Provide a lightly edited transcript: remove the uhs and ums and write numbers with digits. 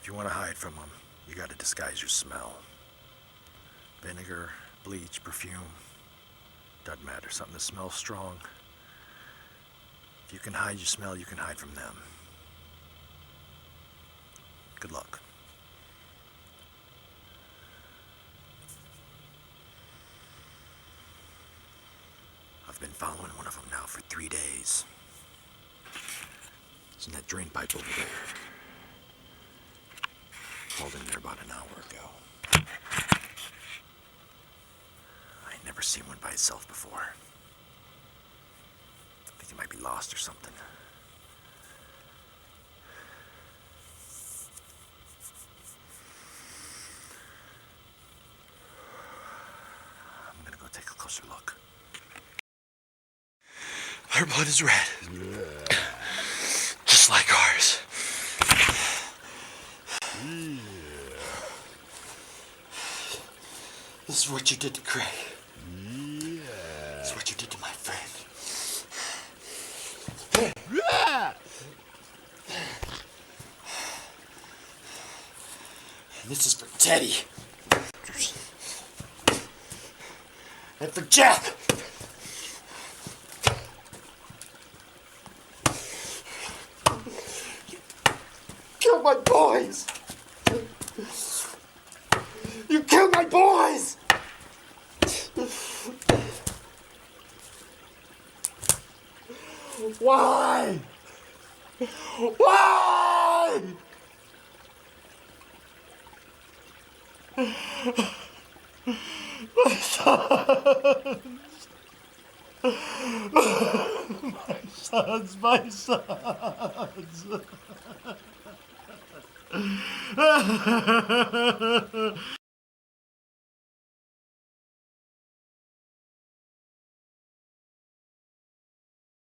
you want to hide from them, you got to disguise your smell. Vinegar, bleach, perfume. Doesn't matter. Something that smells strong. If you can hide your smell, you can hide from them. Good luck. I've been following one of them now for 3 days. It's in that drain pipe over there. Hauled in there about an hour ago. I ain't never seen one by itself before. I think it might be lost or something. I'm gonna go take a closer look. Their blood is red. Just like ours. This is what you did to Craig. This is what you did to my friend. And this is for Teddy. And for Jack. Killed my boys! You killed my boys! Why? Why? My sons! My sons!